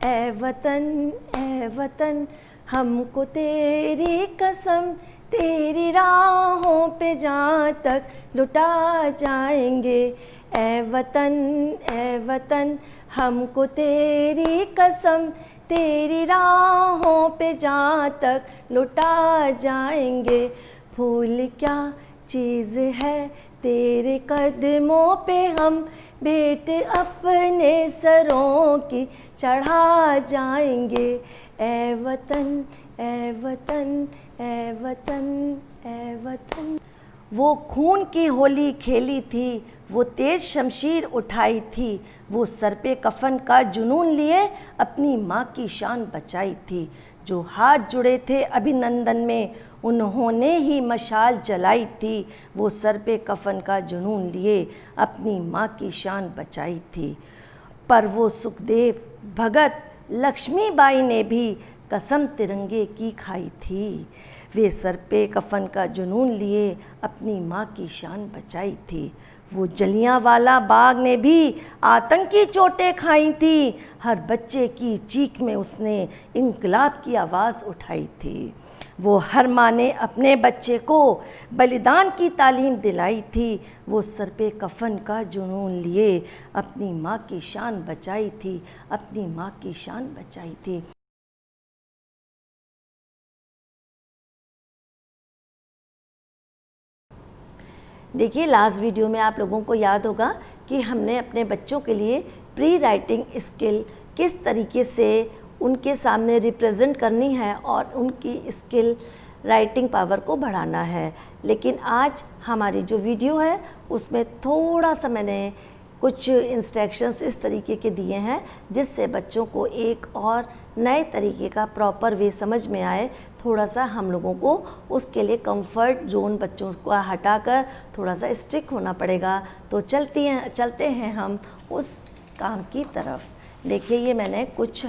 ए वतन हमको तेरी कसम, तेरी राहों पे जहाँ तक लुटा जाएंगे। ए वतन हमको तेरी कसम, तेरी राहों पे जहाँ तक लुटा जाएंगे। फूल क्या चीज़ है तेरे कदमों पे, हम भेंट अपने सरों की चढ़ा जाएंगे। ए वतन ए वतन ए वतन ए वतन। वो खून की होली खेली थी, वो तेज शमशीर उठाई थी, वो सर पे कफन का जुनून लिए अपनी माँ की शान बचाई थी। जो हाथ जुड़े थे अभिनंदन में, उन्होंने ही मशाल जलाई थी, वो सर पे कफन का जुनून लिए अपनी माँ की शान बचाई थी। पर वो सुखदेव भगत लक्ष्मीबाई ने भी कसम तिरंगे की खाई थी, वे सर पे कफन का जुनून लिए अपनी माँ की शान बचाई थी। वो जलियांवाला बाग ने भी आतंकी चोटें खाई थी, हर बच्चे की चीख में उसने इंकलाब की आवाज़ उठाई थी। वो हर माँ ने अपने बच्चे को बलिदान की तालीम दिलाई थी, वो सर पे कफन का जुनून लिए अपनी माँ की शान बचाई थी, अपनी माँ की शान बचाई थी। देखिए, लास्ट वीडियो में आप लोगों को याद होगा कि हमने अपने बच्चों के लिए प्री राइटिंग स्किल किस तरीके से उनके सामने रिप्रेजेंट करनी है और उनकी स्किल राइटिंग पावर को बढ़ाना है। लेकिन आज हमारी जो वीडियो है उसमें थोड़ा सा मैंने कुछ इंस्ट्रक्शंस इस तरीके के दिए हैं जिससे बच्चों को एक और नए तरीके का प्रॉपर वे समझ में आए। थोड़ा सा हम लोगों को उसके लिए कंफर्ट जोन बच्चों को हटाकर थोड़ा सा स्ट्रिक्ट होना पड़ेगा। तो चलते हैं हम उस काम की तरफ। देखिए, ये मैंने कुछ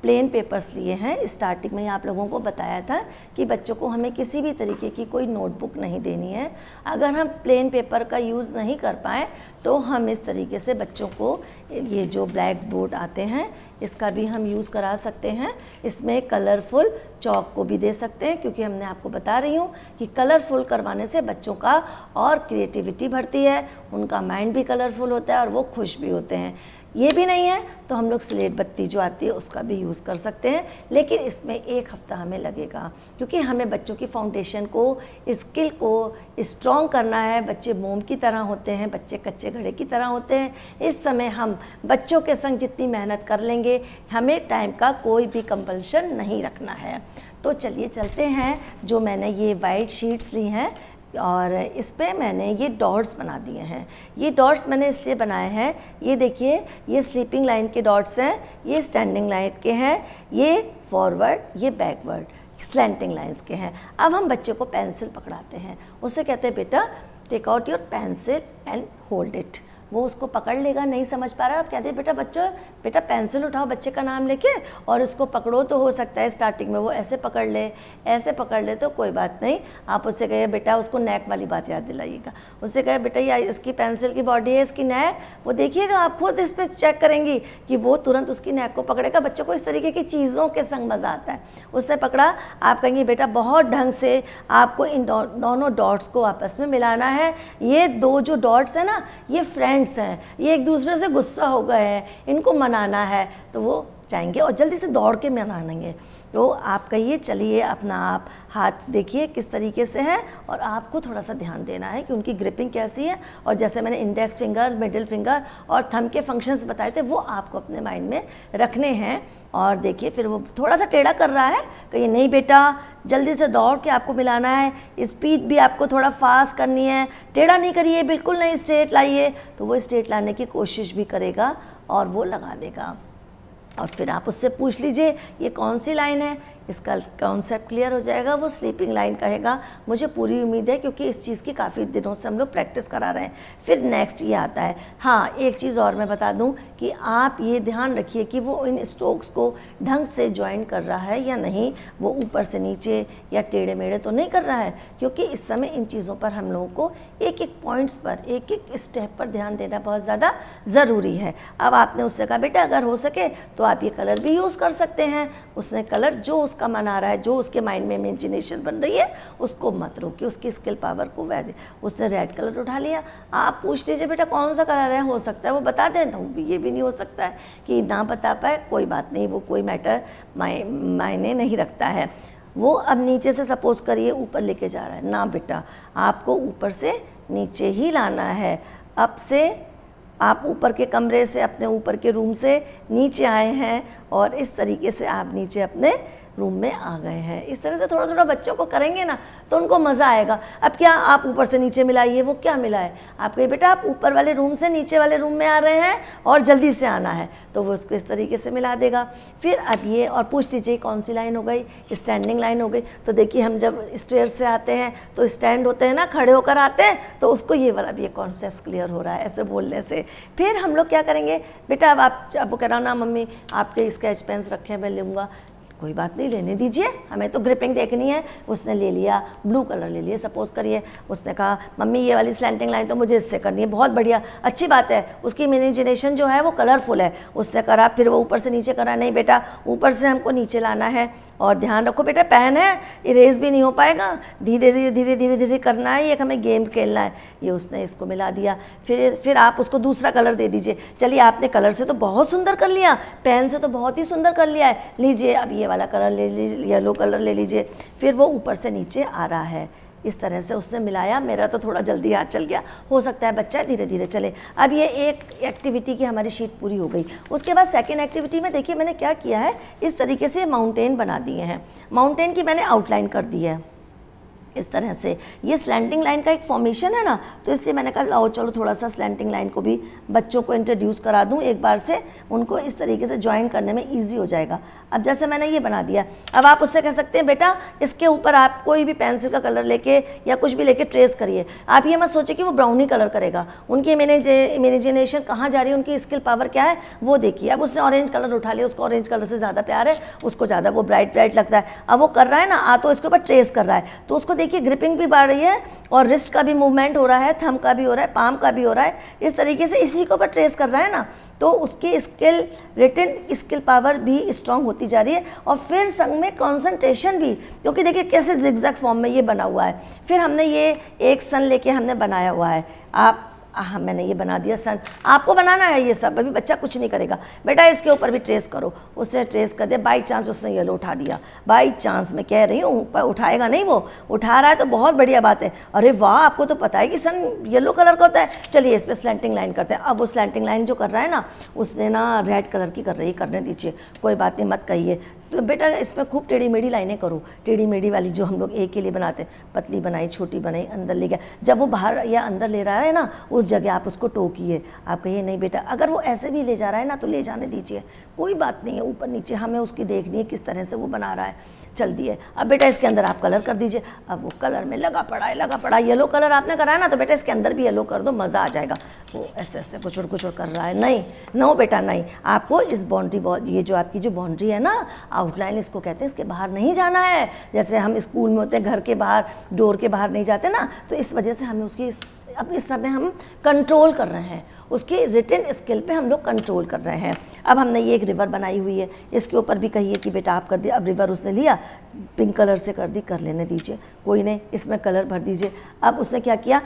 प्लेन पेपर्स लिए हैं। स्टार्टिंग में आप लोगों को बताया था कि बच्चों को हमें किसी भी तरीके की कोई नोटबुक नहीं देनी है। अगर हम प्लेन पेपर का यूज़ नहीं कर पाएँ तो हम इस तरीके से बच्चों को ये जो ब्लैक बोर्ड आते हैं इसका भी हम यूज़ करा सकते हैं। इसमें कलरफुल चॉक को भी दे सकते हैं, क्योंकि हमने आपको बता रही हूँ कि कलरफुल करवाने से बच्चों का और क्रिएटिविटी बढ़ती है, उनका माइंड भी कलरफुल होता है और वो खुश भी होते हैं। ये भी नहीं है तो हम लोग स्लेट बत्ती जो आती है उसका भी यूज़ कर सकते हैं, लेकिन इसमें 1 हफ्ता हमें लगेगा, क्योंकि हमें बच्चों की फाउंडेशन को, स्किल को स्ट्रॉन्ग करना है। बच्चे मोम की तरह होते हैं, बच्चे कच्चे घड़े की तरह होते हैं। इस समय हम बच्चों के संग जितनी मेहनत कर लेंगे, हमें टाइम का कोई भी कंपल्शन नहीं रखना है। तो चलिए चलते हैं। जो मैंने ये वाइट शीट्स ली हैं और इस पे मैंने ये डॉट्स बना दिए हैं। ये डॉट्स मैंने इसलिए बनाए हैं, ये देखिए, ये स्लीपिंग लाइन के डॉट्स हैं, ये स्टैंडिंग लाइन के हैं, ये फॉरवर्ड, ये बैकवर्ड स्लैंटिंग लाइंस के हैं। अब हम बच्चे को पेंसिल पकड़ाते हैं, उससे कहते हैं बेटा take out your pencil and hold it. वो उसको पकड़ लेगा, नहीं समझ पा रहा, आप कहते हैं बेटा पेंसिल उठाओ बच्चे का नाम लेके और इसको पकड़ो। तो हो सकता है स्टार्टिंग में वो ऐसे पकड़ ले, ऐसे पकड़ ले, तो कोई बात नहीं, आप उससे कहिए बेटा, उसको नेक वाली बात याद दिलाइएगा। उससे कहे बेटा ये इसकी पेंसिल की बॉडी है, इसकी नेक, वो देखिएगा, आप खुद इस पर चेक करेंगी कि वो तुरंत उसकी नेक को पकड़ेगा। बच्चों को इस तरीके की चीज़ों के संग मज़ा आता है। उसने पकड़ा, आप कहेंगे बेटा बहुत ढंग से आपको इन दोनों डॉट्स को आपस में मिलाना है। ये 2 जो डॉट्स हैं ना, ये फ्रेंड्स हैं, ये एक दूसरे से गुस्सा हो गए हैं, इनको मनाना है। तो वो जाएंगे और जल्दी से दौड़ के मनाएंगे। तो आप कहिए चलिए, अपना आप हाथ देखिए किस तरीके से है और आपको थोड़ा सा ध्यान देना है कि उनकी ग्रिपिंग कैसी है। और जैसे मैंने इंडेक्स फिंगर, मिडिल फिंगर और थंब के फंक्शंस बताए थे, वो आपको अपने माइंड में रखने हैं। और देखिए, फिर वो थोड़ा सा टेढ़ा कर रहा है, कहिए नहीं बेटा, जल्दी से दौड़ के आपको मिलाना है, स्पीड भी आपको थोड़ा फास्ट करनी है, टेढ़ा नहीं करिए, बिल्कुल नहीं, स्ट्रेट लाइए। तो वो स्ट्रेट लाने की कोशिश भी करेगा और वो लगा देगा। और फिर आप उससे पूछ लीजिए ये कौन सी लाइन है, इसका कॉन्सेप्ट क्लियर हो जाएगा। वो स्लीपिंग लाइन कहेगा, मुझे पूरी उम्मीद है, क्योंकि इस चीज़ की काफ़ी दिनों से हम लोग प्रैक्टिस करा रहे हैं। फिर नेक्स्ट ये आता है, हाँ एक चीज़ और मैं बता दूं कि आप ये ध्यान रखिए कि वो इन स्ट्रोक्स को ढंग से ज्वाइन कर रहा है या नहीं, वो ऊपर से नीचे या टेढ़े मेढ़े तो नहीं कर रहा है, क्योंकि इस समय इन चीज़ों पर हम लोगों को एक एक पॉइंट्स पर, एक एक स्टेप पर ध्यान देना बहुत ज़्यादा ज़रूरी है। अब आपने उससे कहा बेटा अगर हो सके तो आप ये कलर भी यूज़ कर सकते हैं। उसने कलर जो उसका मन आ रहा है, जो उसके माइंड में इमेजिनेशन बन रही है, उसको मत रोकिए, उसकी स्किल पावर को वैसे। उसने रेड कलर उठा लिया, आप पूछ लीजिए बेटा कौन सा कलर है, हो सकता है वो बता दें, ये भी नहीं हो सकता है कि ना बता पाए, कोई बात नहीं, वो कोई मैटर मायने नहीं रखता है। वो अब नीचे से सपोज करिए ऊपर लेके जा रहा है, ना बेटा आपको ऊपर से नीचे ही लाना है। अब से आप ऊपर के कमरे से, अपने ऊपर के रूम से नीचे आए हैं और इस तरीके से आप नीचे अपने रूम में आ गए हैं। इस तरह से थोड़ा थोड़ा बच्चों को करेंगे ना तो उनको मज़ा आएगा। अब क्या आप ऊपर से नीचे मिलाइए, वो क्या मिला है, आप कहिए बेटा आप ऊपर वाले रूम से नीचे वाले रूम में आ रहे हैं और जल्दी से आना है, तो वो उसको इस तरीके से मिला देगा। फिर अब ये और पूछ लीजिए कौन सी लाइन हो गई, स्टैंडिंग लाइन हो गई। तो देखिए हम जब स्टेयर से आते हैं तो स्टैंड होते हैं ना, खड़े होकर आते हैं, तो उसको ये वाला भी ये कॉन्सेप्ट क्लियर हो रहा है ऐसे बोलने से। फिर हम लोग क्या करेंगे बेटा, अब वो कह रहा ना मम्मी आपके स्केच पेन्स रखे मैं लूँगा, कोई बात नहीं लेने दीजिए, हमें तो ग्रिपिंग देखनी है। उसने ले लिया, ब्लू कलर ले लिया सपोज करिए। उसने कहा मम्मी ये वाली स्लैंटिंग लाइन तो मुझे इससे करनी है, बहुत बढ़िया अच्छी बात है, उसकी इमेजिनेशन जो है वो कलरफुल है। उसने करा, फिर वो ऊपर से नीचे करा, नहीं बेटा ऊपर से हमको नीचे लाना है, और ध्यान रखो बेटा पेन है, इरेज भी नहीं हो पाएगा, धीरे धीरे धीरे धीरे धीरे करना है, ये हमें गेम खेलना है। ये उसने इसको मिला दिया। फिर आप उसको दूसरा कलर दे दीजिए। चलिए आपने कलर से तो बहुत सुंदर कर लिया, पेन से तो बहुत ही सुंदर कर लिया है, लीजिए अब ये वाला कलर ले लीजिए, येलो कलर ले लीजिए। फिर वो ऊपर से नीचे आ रहा है, इस तरह से उसने मिलाया। मेरा तो थोड़ा जल्दी हाथ चल गया, हो सकता है बच्चा धीरे धीरे चले। अब ये एक एक्टिविटी की हमारी शीट पूरी हो गई। उसके बाद सेकेंड एक्टिविटी में देखिए मैंने क्या किया है, इस तरीके से माउंटेन बना दिए हैं। माउंटेन की मैंने आउटलाइन कर दी है इस तरह से। ये स्लैंटिंग लाइन का एक फॉर्मेशन है ना, तो इसलिए मैंने कहा आओ चलो थोड़ा सा स्लैंटिंग लाइन को भी बच्चों को इंट्रोड्यूस करा दूं एक बार से, उनको इस तरीके से ज्वाइन करने में इजी हो जाएगा। अब जैसे मैंने ये बना दिया, अब आप उससे कह सकते हैं बेटा इसके ऊपर आप कोई भी पेंसिल का कलर लेके या कुछ भी लेके ट्रेस करिए। आप ये मत सोचिए कि वो ब्राउनी कलर करेगा, उनकी इमेजिनेशन कहाँ जा रही है, उनकी स्किल पावर क्या है वो देखिए। अब उसने ऑरेंज कलर उठा लिया, उसको ऑरेंज कलर से ज़्यादा प्यार है, उसको ज़्यादा वो ब्राइट ब्राइट लगता है। अब वो कर रहा है ना, तो इसके ऊपर ट्रेस कर रहा है, तो उसको देखिए ग्रिपिंग भी बढ़ रही है और रिस्ट का भी मूवमेंट हो रहा है, थंब का भी हो रहा है, पाम का भी हो रहा है। इस तरीके से इसी के ऊपर ट्रेस कर रहा है ना, तो उसकी स्किल, रिटन स्किल पावर भी स्ट्रांग होती जा रही है। और फिर संग में कंसंट्रेशन भी, क्योंकि देखिए कैसे जिगजैग फॉर्म में ये बना हुआ है। फिर हमने ये एक सन लेके हमने बनाया हुआ है। आप मैंने ये बना दिया सन, आपको बनाना है ये सब, अभी बच्चा कुछ नहीं करेगा। बेटा इसके ऊपर भी ट्रेस करो, उसने ट्रेस कर दिया, बाई चांस उसने येलो उठा दिया, बाई चांस मैं कह रही हूँ, उठाएगा नहीं, वो उठा रहा है तो बहुत बढ़िया बात है। अरे वाह, आपको तो पता है कि सन येलो कलर का होता है। चलिए इस पर स्लैंटिंग लाइन करते हैं। अब वो स्लैंटिंग लाइन जो कर रहा है ना, उसने ना रेड कलर की कर रही है, करने दीजिए, कोई बात नहीं, मत कहिए। तो बेटा इसमें खूब टेढ़ी मेढ़ी लाइनें करो, टेढ़ी मेढ़ी वाली जो हम लोग एक के लिए बनाते हैं, पतली बनाई, छोटी बनाई, अंदर ले गया। जब वो बाहर या अंदर ले रहा है ना, उस जगह आप उसको टोकिए, आप कहिए नहीं बेटा, अगर वो ऐसे भी ले जा रहा है ना तो ले जाने दीजिए, कोई बात नहीं है, ऊपर नीचे हमें उसकी देखनी है किस तरह से वो बना रहा है। चल दिए। अब बेटा इसके अंदर आप कलर कर दीजिए। अब वो कलर में लगा पड़ा है, येलो कलर आपने करा है ना, तो बेटा इसके अंदर भी येलो कर दो, मज़ा आ जाएगा। वो ऐसे ऐसे कुचुड़ कुचुड़ कर रहा है, नहीं नो बेटा नहीं, आपको इस बाउंड्री, ये जो आपकी जो बाउंड्री है ना, आउटलाइन इसको कहते हैं, इसके बाहर नहीं जाना है। जैसे हम स्कूल में होते हैं, घर के बाहर, डोर के बाहर नहीं जाते ना, तो इस वजह से हमें उसकी अब इस समय हम कंट्रोल कर रहे हैं, उसकी रिटन स्किल पे हम लोग कंट्रोल कर रहे हैं। अब हमने ये एक रिवर बनाई हुई है, इसके ऊपर भी कहिए कि बेटा आप कर दिए। अब रिवर उसने लिया, पिंक कलर से कर दी, कर लेने दीजिए, कोई नहीं, इसमें कलर भर दीजिए। अब उसने क्या किया,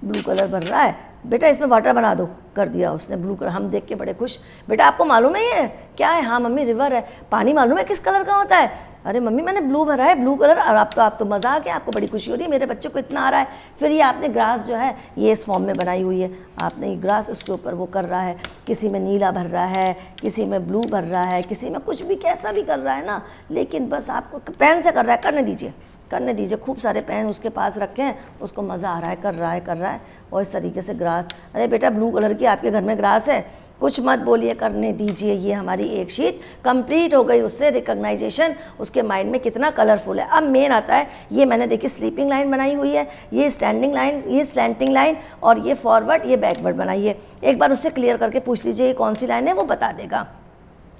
ब्लू कलर भर रहा है, बेटा इसमें वाटर बना दो, कर दिया उसने ब्लू कलर। हम देख के बड़े खुश, बेटा आपको मालूम है ये क्या है? हाँ मम्मी रिवर है। पानी मालूम है किस कलर का होता है? अरे मम्मी मैंने ब्लू भरा है, ब्लू कलर। और आप तो मज़ा आ गया, आपको बड़ी खुशी हो रही है, मेरे बच्चे को इतना आ रहा है। फिर ये आपने ग्रास जो है ये इस फॉर्म में बनाई हुई है, आपने ये ग्रास उसके ऊपर वो कर रहा है, किसी में नीला भर रहा है, किसी में ब्लू भर रहा है, किसी में कुछ भी कैसा भी कर रहा है ना, लेकिन बस आपको पेन से कर रहा है, करने दीजिए, करने दीजिए। खूब सारे पेन उसके पास रखे हैं, उसको मज़ा आ रहा है, कर रहा है। और इस तरीके से ग्रास, अरे बेटा ब्लू कलर की आपके घर में ग्रास है, कुछ मत बोलिए, करने दीजिए। ये हमारी एक शीट कंप्लीट हो गई, उससे रिकॉग्नाइजेशन उसके माइंड में कितना कलरफुल है। अब मेन आता है, ये मैंने देखिए स्लीपिंग लाइन बनाई हुई है, ये स्टैंडिंग लाइन, ये स्लैंटिंग लाइन, और ये फॉरवर्ड, ये बैकवर्ड बनाई है। एक बार उससे क्लियर करके पूछ लीजिए ये कौन सी लाइन है, वो बता देगा।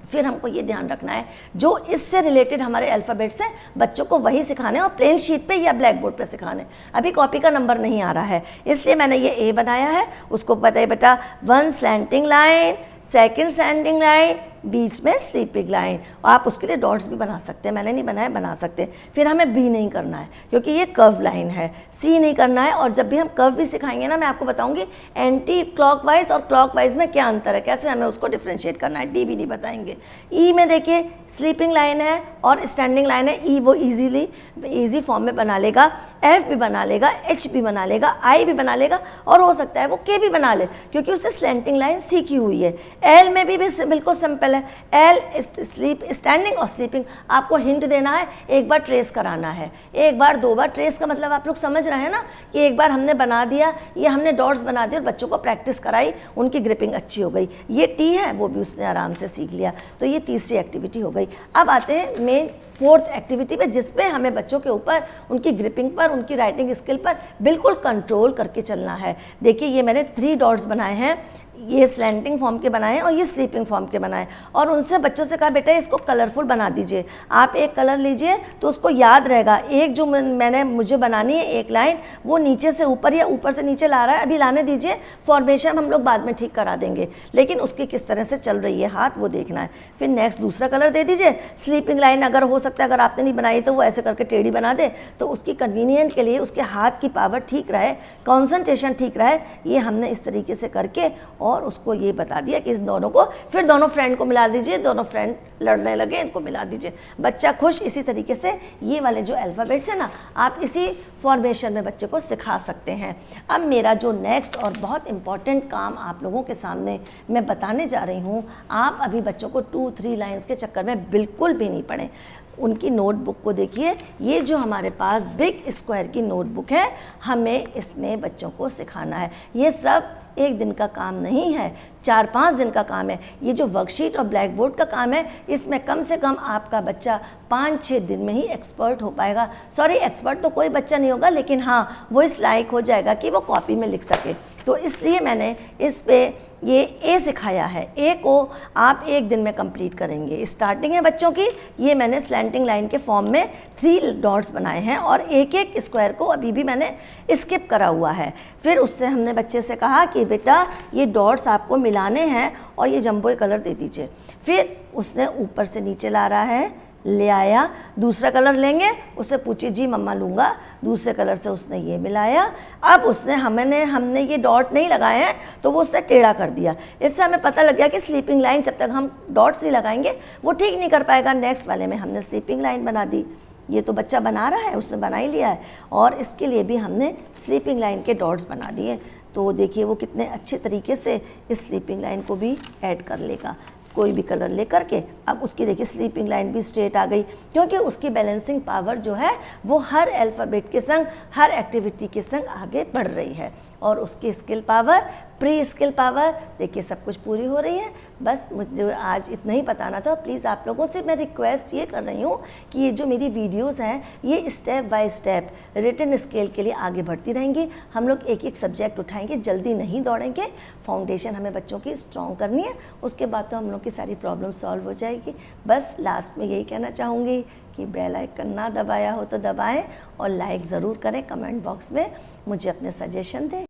फिर हमको ये ध्यान रखना है जो इससे रिलेटेड हमारे अल्फ़ाबेट्स हैं, बच्चों को वही सिखाने और प्लेन शीट पे या ब्लैक बोर्ड पे सिखाने। अभी कॉपी का नंबर नहीं आ रहा है, इसलिए मैंने ये ए बनाया है। उसको पता है बेटा, 1 स्लैंटिंग लाइन, 2 स्लैंटिंग लाइन, बीच में स्लीपिंग लाइन। और आप उसके लिए डॉट्स भी बना सकते हैं, मैंने नहीं बनाया, बना सकते हैं। फिर हमें बी नहीं करना है क्योंकि ये कर्व लाइन है, सी नहीं करना है। और जब भी हम कर्व भी सिखाएंगे ना, मैं आपको बताऊंगी एंटी क्लॉकवाइज और क्लॉकवाइज में क्या अंतर है, कैसे हमें उसको डिफ्रेंशिएट करना है। डी भी नहीं बताएंगे। ई में देखिए स्लीपिंग लाइन है और स्टैंडिंग लाइन है, ई वो ईजी फॉर्म में बना लेगा, एफ भी बना लेगा, एच भी बना लेगा, आई भी बना लेगा, और हो सकता है वो के भी बना ले क्योंकि उसने स्लैंटिंग लाइन सीखी हुई है। एल में भी बिल्कुल सिंपल है, एल स्लीप, स्टैंडिंग और स्लीपिंग। आपको हिंट देना है, एक बार ट्रेस कराना है, एक बार 2 बार। ट्रेस का मतलब आप लोग समझ रहे हैं ना, कि एक बार हमने बना दिया, ये हमने डॉट्स बना दिए और बच्चों को प्रैक्टिस कराई, उनकी ग्रिपिंग अच्छी हो गई। ये टी है, वो भी उसने आराम से सीख लिया। तो ये तीसरी एक्टिविटी हो गई। अब आते हैं मेन 4th एक्टिविटी पे, जिसपे हमें बच्चों के ऊपर, उनकी ग्रिपिंग पर, उनकी राइटिंग स्किल पर बिल्कुल कंट्रोल करके चलना है। देखिए ये मैंने 3 डॉट्स बनाए हैं, ये स्लैंटिंग फॉर्म के बनाए और ये स्लीपिंग फॉर्म के बनाए, और उनसे बच्चों से कहा बेटा इसको कलरफुल बना दीजिए। आप एक कलर लीजिए तो उसको याद रहेगा। एक जो मुझे बनानी है एक लाइन, वो नीचे से ऊपर या ऊपर से नीचे ला रहा है, अभी लाने दीजिए, फॉर्मेशन हम लोग बाद में ठीक करा देंगे, लेकिन उसकी किस तरह से चल रही है हाथ, वो देखना है। फिर नेक्स्ट दूसरा कलर दे दीजिए। स्लीपिंग लाइन अगर हो सकता है, अगर आपने नहीं बनाई तो वो ऐसे करके टेढ़ी बना दे, तो उसकी कन्वीनियंट के लिए उसके हाथ की पावर ठीक रहे, कॉन्सेंट्रेशन ठीक रहे, ये हमने इस तरीके से करके और उसको ये बता दिया कि इस दोनों को, फिर दोनों फ्रेंड को मिला दीजिए, दोनों फ्रेंड लड़ने लगे, इनको मिला दीजिए, बच्चा खुश। इसी तरीके से ये वाले जो अल्फ़ाबेट्स हैं ना, आप इसी फॉर्मेशन में बच्चे को सिखा सकते हैं। अब मेरा जो नेक्स्ट और बहुत इंपॉर्टेंट काम आप लोगों के सामने मैं बताने जा रही हूँ, आप अभी बच्चों को 2-3 लाइन्स के चक्कर में बिल्कुल भी नहीं पड़े। उनकी नोटबुक को देखिए, ये जो हमारे पास बिग स्क्वायर की नोटबुक है, हमें इसमें बच्चों को सिखाना है। ये सब एक दिन का काम नहीं है, 4-5 दिन का काम है। ये जो वर्कशीट और ब्लैक बोर्ड का काम है, इसमें कम से कम आपका बच्चा 5-6 दिन में ही एक्सपर्ट हो पाएगा। सॉरी, एक्सपर्ट तो कोई बच्चा नहीं होगा, लेकिन हाँ वो इस लायक हो जाएगा कि वो कॉपी में लिख सके। तो इसलिए मैंने इस पे ये ए सिखाया है। ए को आप एक दिन में कंप्लीट करेंगे। स्टार्टिंग है बच्चों की, ये मैंने स्लैंटिंग लाइन के फॉर्म में 3 डॉट्स बनाए हैं और एक स्क्वायर को अभी भी मैंने स्किप करा हुआ है। फिर उससे हमने बच्चे से कहा कि बेटा ये डॉट्स आपको मिलाने हैं और ये जंबो कलर दे दीजिए। फिर उसने ऊपर से नीचे ला रहा है, ले आया, दूसरा कलर लेंगे, उससे पूछिए जी मम्मा लूँगा, दूसरे कलर से उसने ये मिलाया। अब उसने हमने ये डॉट नहीं लगाए हैं तो वो उसने टेढ़ा कर दिया। इससे हमें पता लग गया कि स्लीपिंग लाइन जब तक हम डॉट्स नहीं लगाएंगे वो ठीक नहीं कर पाएगा। नेक्स्ट वाले में हमने स्लीपिंग लाइन बना दी। ये तो बच्चा बना रहा है, उसने बना ही लिया है, और इसके लिए भी हमने स्लीपिंग लाइन के डॉट्स बना दिए। तो देखिए वो कितने अच्छे तरीके से इस स्लीपिंग लाइन को भी ऐड कर लेगा। कोई भी कलर लेकर के अब उसकी देखिए स्लीपिंग लाइन भी स्ट्रेट आ गई, क्योंकि उसकी बैलेंसिंग पावर जो है वो हर अल्फ़ाबेट के संग, हर एक्टिविटी के संग आगे बढ़ रही है। और उसकी skill power, pre skill power देखिए सब कुछ पूरी हो रही है। बस मुझे आज इतना ही बताना था। प्लीज़ आप लोगों से मैं रिक्वेस्ट ये कर रही हूँ कि ये जो मेरी वीडियोस हैं ये step by step written scale के लिए आगे बढ़ती रहेंगी। हम लोग एक एक सब्जेक्ट उठाएंगे, जल्दी नहीं दौड़ेंगे। फाउंडेशन हमें बच्चों की स्ट्रॉन्ग करनी है, उसके बाद तो हम लोग की सारी प्रॉब्लम सॉल्व हो जाएगी। बस लास्ट में यही कहना चाहूँगी कि बेल आइकन ना दबाया हो तो दबाएं और लाइक ज़रूर करें। कमेंट बॉक्स में मुझे अपने सजेशन दें।